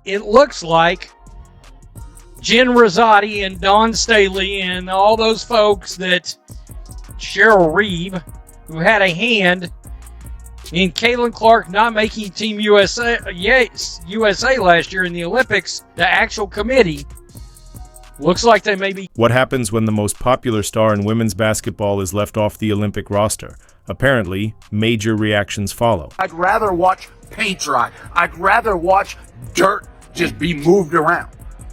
it looks like Jen Rosati and Dawn Staley and all those folks that Cheryl Reeve, who had a hand in Caitlin Clark not making Team USA last year in the Olympics, the actual committee, looks like they may be. What happens when the most popular star in women's basketball is left off the Olympic roster? Apparently, major reactions follow. I'd rather watch paint dry. I'd rather watch dirt just be moved around.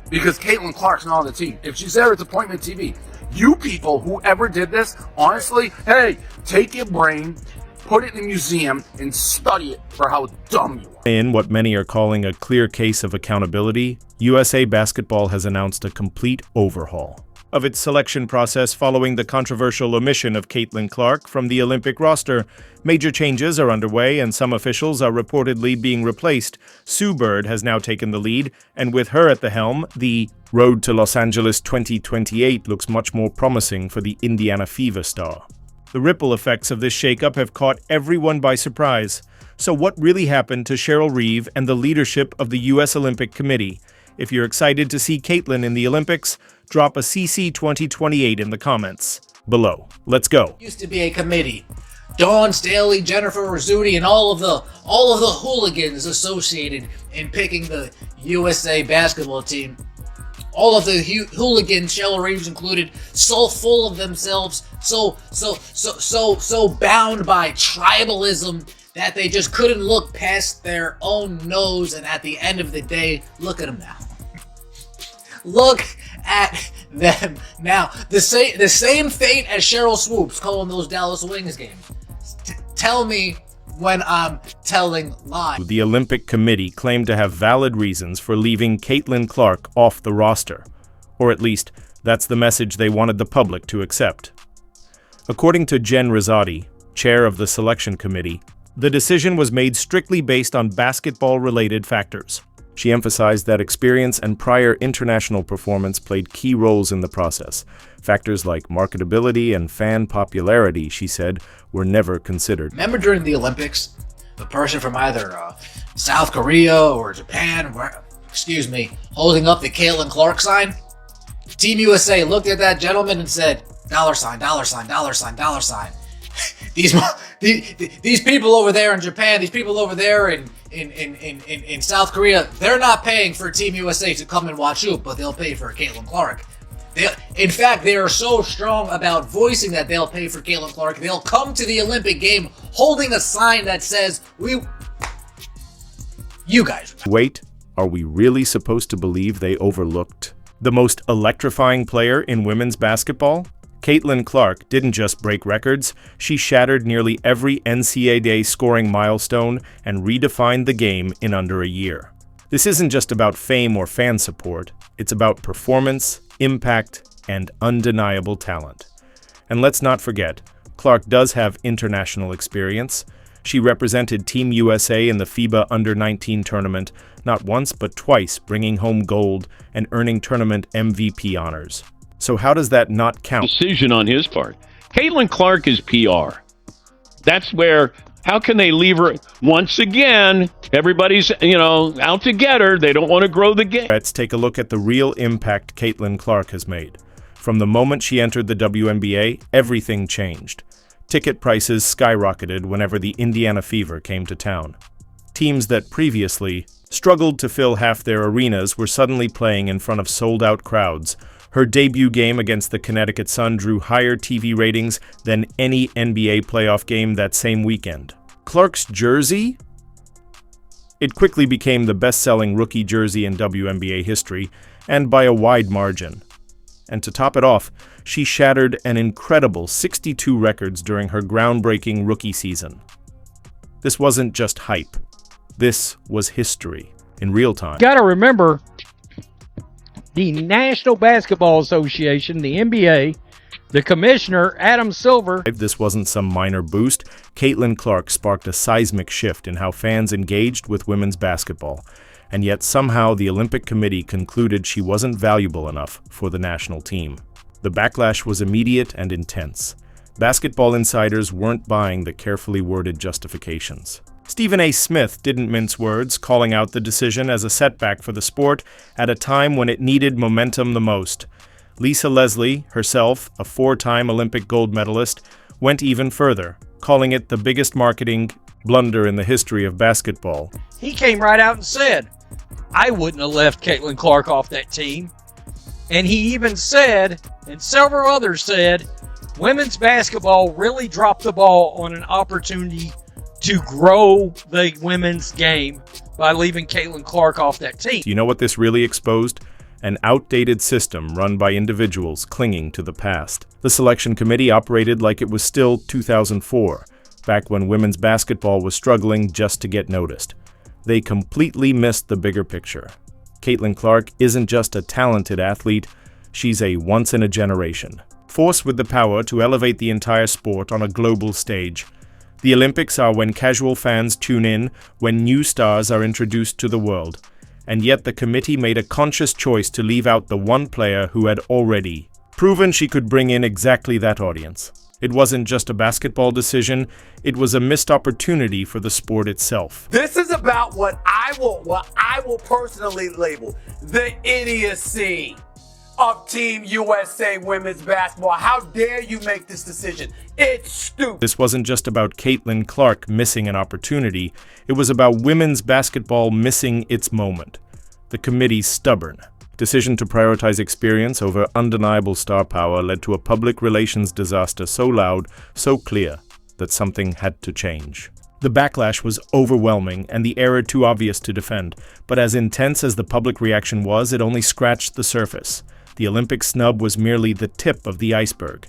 Because Caitlin Clark's not on the team. If she's there, it's appointment TV. You people, whoever did this, honestly, hey, take your brain, put it in a museum, and study it for how dumb you are. In what many are calling a clear case of accountability, USA Basketball has announced a complete overhaul of its selection process following the controversial omission of Caitlin Clark from the Olympic roster. Major changes are underway and some officials are reportedly being replaced. Sue Bird has now taken the lead, and with her at the helm, the road to Los Angeles 2028 looks much more promising for the Indiana Fever star. The ripple effects of this shakeup have caught everyone by surprise. So what really happened to Cheryl Reeve and the leadership of the U.S. Olympic Committee? If you're excited to see Caitlin in the Olympics, drop a CC 2028 in the comments below. Let's go. Used to be a committee. Dawn Staley, Jennifer Rizzuti, and all of the hooligans associated in picking the USA basketball team. All of the hooligans, Cheryl Reeves included, so full of themselves, so bound by tribalism that they just couldn't look past their own nose. And at the end of the day, look at them now. Look at them now. The same fate as Cheryl Swoops calling those Dallas Wings games. Tell me when I'm telling lies. The Olympic Committee claimed to have valid reasons for leaving Caitlin Clark off the roster. Or at least, that's the message they wanted the public to accept. According to Jen Rosati, chair of the selection committee, the decision was made strictly based on basketball-related factors. She emphasized that experience and prior international performance played key roles in the process. Factors like marketability and fan popularity, she said, were never considered. Remember during the Olympics, the person from either South Korea or Japan, holding up the Caitlin Clark sign? Team USA looked at that gentleman and said, $, $, $. These people over there in Japan, these people over there in South Korea, they're not paying for Team USA to come and watch hoop, but they'll pay for Caitlin Clark. In fact, they are so strong about voicing that they'll pay for Caitlin Clark, they'll come to the Olympic game holding a sign that says, you guys. Wait, are we really supposed to believe they overlooked the most electrifying player in women's basketball? Caitlin Clark didn't just break records, she shattered nearly every NCAA scoring milestone and redefined the game in under a year. This isn't just about fame or fan support, it's about performance, impact, and undeniable talent. And let's not forget, Clark does have international experience. She represented Team USA in the FIBA Under-19 tournament, not once but twice, bringing home gold and earning tournament MVP honors. So how does that not count? Decision on his part. Caitlin Clark is PR. That's where, how can they leave her? Once again, everybody's, out to get her. They don't want to grow the game. Let's take a look at the real impact Caitlin Clark has made. From the moment she entered the WNBA, everything changed. Ticket prices skyrocketed whenever the Indiana Fever came to town. Teams that previously struggled to fill half their arenas were suddenly playing in front of sold-out crowds. Her debut game against the Connecticut Sun drew higher TV ratings than any NBA playoff game that same weekend. Clark's jersey? It quickly became the best-selling rookie jersey in WNBA history, and by a wide margin. And to top it off, she shattered an incredible 62 records during her groundbreaking rookie season. This wasn't just hype. This was history in real time. Got to remember, the National Basketball Association, the NBA, the commissioner, Adam Silver. If this wasn't some minor boost, Caitlin Clark sparked a seismic shift in how fans engaged with women's basketball. And yet somehow the Olympic Committee concluded she wasn't valuable enough for the national team. The backlash was immediate and intense. Basketball insiders weren't buying the carefully worded justifications. Stephen A. Smith didn't mince words, calling out the decision as a setback for the sport at a time when it needed momentum the most. Lisa Leslie, herself a 4-time Olympic gold medalist, went even further, calling it the biggest marketing blunder in the history of basketball. He came right out and said, I wouldn't have left Caitlin Clark off that team. And he even said, and several others said, women's basketball really dropped the ball on an opportunity to grow the women's game by leaving Caitlin Clark off that team. Do you know what this really exposed? An outdated system run by individuals clinging to the past. The selection committee operated like it was still 2004, back when women's basketball was struggling just to get noticed. They completely missed the bigger picture. Caitlin Clark isn't just a talented athlete, she's a once-in-a-generation force with the power to elevate the entire sport on a global stage. The Olympics are when casual fans tune in, when new stars are introduced to the world. And yet the committee made a conscious choice to leave out the one player who had already proven she could bring in exactly that audience. It wasn't just a basketball decision, it was a missed opportunity for the sport itself. This is about what I will personally label the idiocy of Team USA women's basketball. How dare you make this decision? It's stupid. This wasn't just about Caitlin Clark missing an opportunity, it was about women's basketball missing its moment. The committee's stubborn decision to prioritize experience over undeniable star power led to a public relations disaster so loud, so clear, that something had to change. The backlash was overwhelming and the error too obvious to defend, but as intense as the public reaction was, it only scratched the surface. The Olympic snub was merely the tip of the iceberg.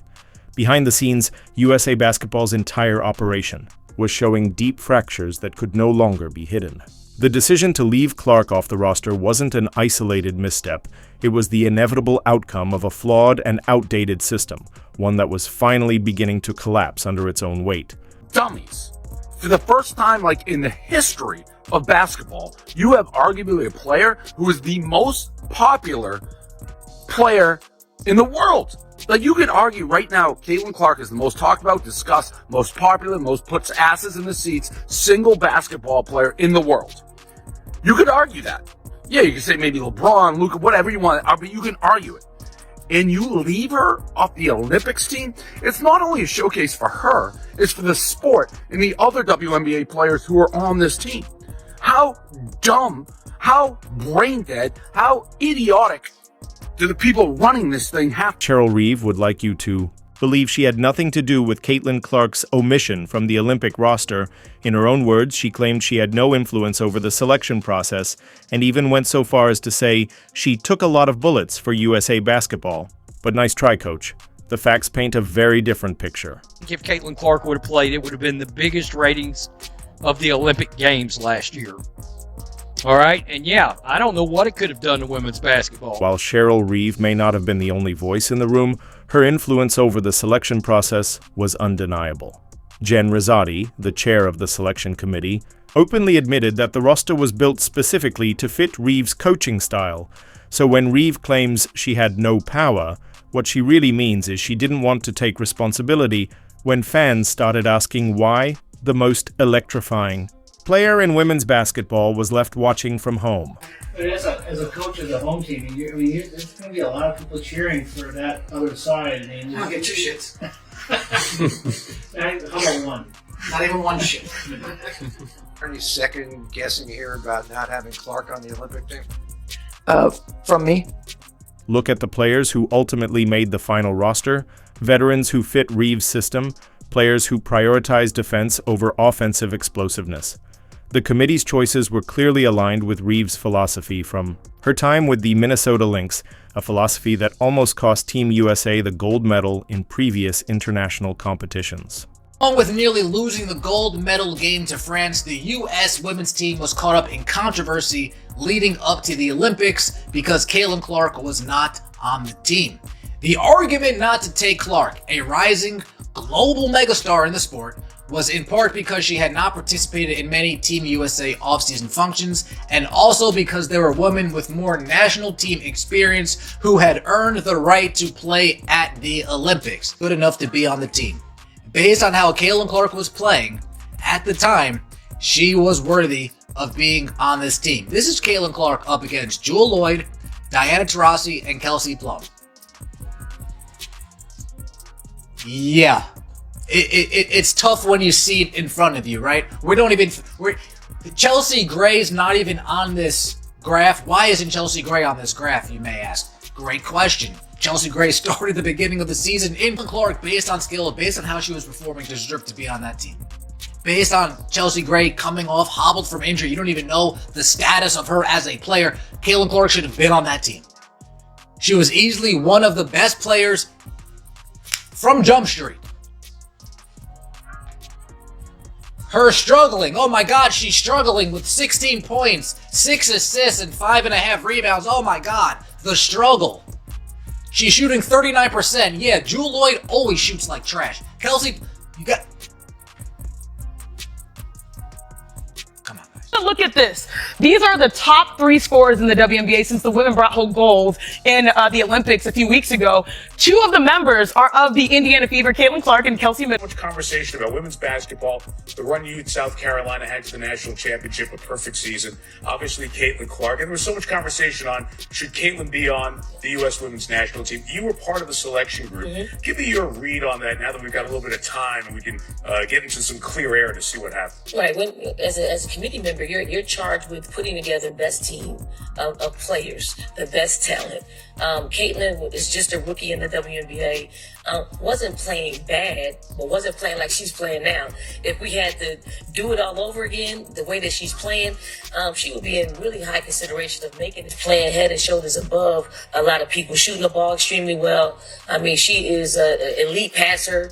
Behind the scenes, USA Basketball's entire operation was showing deep fractures that could no longer be hidden. The decision to leave Clark off the roster wasn't an isolated misstep. It was the inevitable outcome of a flawed and outdated system, one that was finally beginning to collapse under its own weight. Dummies. For the first time, in the history of basketball, you have arguably a player who is the most popular player in the world. You could argue right now, Caitlin Clark is the most talked about, discussed, most popular, most puts asses in the seats, single basketball player in the world. You could argue that. Yeah, you could say maybe LeBron, Luka, whatever you want, but you can argue it. And you leave her off the Olympics team, it's not only a showcase for her, it's for the sport and the other WNBA players who are on this team. How dumb, how brain dead, how idiotic do the people running this thing have? Cheryl Reeve would like you to believe she had nothing to do with Caitlin Clark's omission from the Olympic roster. In her own words, she claimed she had no influence over the selection process, and even went so far as to say she took a lot of bullets for USA Basketball. But nice try, coach. The facts paint a very different picture. If Caitlin Clark would have played, it would have been the biggest ratings of the Olympic Games last year. All right, and yeah, I don't know what it could have done to women's basketball. While Cheryl Reeve may not have been the only voice in the room, her influence over the selection process was undeniable. Jen Rosati, the chair of the selection committee, openly admitted that the roster was built specifically to fit Reeve's coaching style. So when Reeve claims she had no power, what she really means is she didn't want to take responsibility when fans started asking why the most electrifying player in women's basketball was left watching from home. But as a coach of the home team, there's going to be a lot of people cheering for that other side. I'll get two shits. How about one? Not even one shit. Are you second guessing here about not having Clark on the Olympic team? From me. Look at the players who ultimately made the final roster, veterans who fit Reeve's system, players who prioritize defense over offensive explosiveness. The committee's choices were clearly aligned with Reeve's philosophy from her time with the Minnesota Lynx, a philosophy that almost cost Team USA the gold medal in previous international competitions. Along with nearly losing the gold medal game to France, the U.S. women's team was caught up in controversy leading up to the Olympics because Caitlin Clark was not on the team. The argument not to take Clark, a rising global megastar in the sport, was in part because she had not participated in many Team USA offseason functions, and also because there were women with more national team experience who had earned the right to play at the Olympics, good enough to be on the team. Based on how Caitlin Clark was playing at the time, she was worthy of being on this team. This is Caitlin Clark up against Jewel Lloyd, Diana Taurasi, and Kelsey Plum. Yeah. It's tough when you see it in front of you, right? Chelsea Gray's not even on this graph. Why isn't Chelsea Gray on this graph, you may ask? Great question. Chelsea Gray started the beginning of the season in Clark based on skill, based on how she was performing, deserved to be on that team. Based on Chelsea Gray coming off hobbled from injury, you don't even know the status of her as a player. Caitlin Clark should have been on that team. She was easily one of the best players from Jump Street. Her struggling, oh my God, she's struggling with 16 points, 6 assists, and 5.5 rebounds. Oh my God, the struggle. She's shooting 39%. Yeah, Jewel Lloyd always shoots like trash. Kelsey, you got... Come on, guys. Look at this. These are the top 3 scorers in the WNBA since the women brought home gold in the Olympics a few weeks ago. 2 of the members are of the Indiana Fever, Caitlin Clark and Kelsey Mid. Much conversation about women's basketball. The run you in South Carolina had to the national championship, a perfect season. Obviously, Caitlin Clark. And there was so much conversation on, should Caitlin be on the U.S. women's national team? You were part of the selection group. Mm-hmm. Give me your read on that now that we've got a little bit of time and we can get into some clear air to see what happens. Right. When, as a committee member, you're charged with putting together the best team of players, the best talent. Caitlin is just a rookie in the WNBA. Wasn't playing bad, but wasn't playing like she's playing now. If we had to do it all over again, the way that she's playing, she would be in really high consideration of making it, playing head and shoulders above a lot of people, shooting the ball extremely well. I mean, she is an elite passer.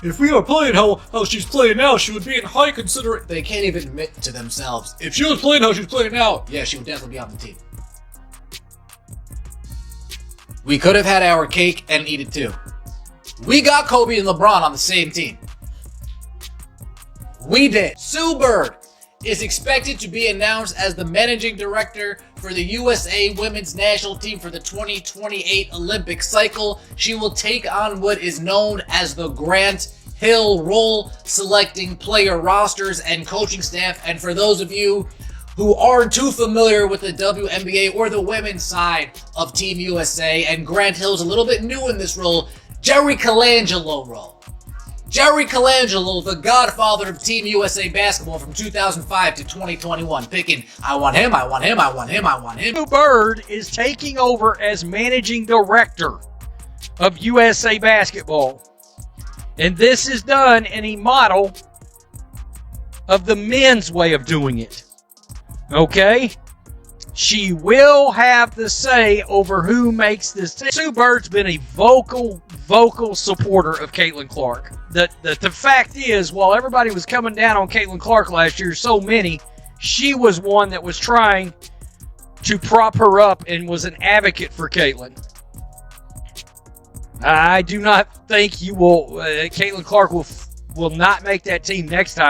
If we were playing how she's playing now, she would be in high consideration. They can't even admit to themselves. If she was playing how she's playing now, yeah, she would definitely be on the team. We could have had our cake and eat it too. We got Kobe and LeBron on the same team. We did. Sue Bird is expected to be announced as the managing director for the USA women's national team for the 2028 Olympic cycle. She will take on what is known as the Grant Hill role, selecting player rosters and coaching staff. And for those of you who aren't too familiar with the WNBA or the women's side of Team USA, and Grant Hill's a little bit new in this role, Jerry Colangelo role. Jerry Colangelo, the godfather of Team USA basketball from 2005 to 2021, picking, I want him, I want him, I want him, I want him. Sue Bird is taking over as managing director of USA basketball. And this is done in a model of the men's way of doing it. Okay? She will have the say over who makes this team. Sue Bird's been a vocal supporter of Caitlin Clark. The fact is, while everybody was coming down on Caitlin Clark last year, so many, she was one that was trying to prop her up and was an advocate for Caitlin. I do not think Caitlin Clark will not make that team next time.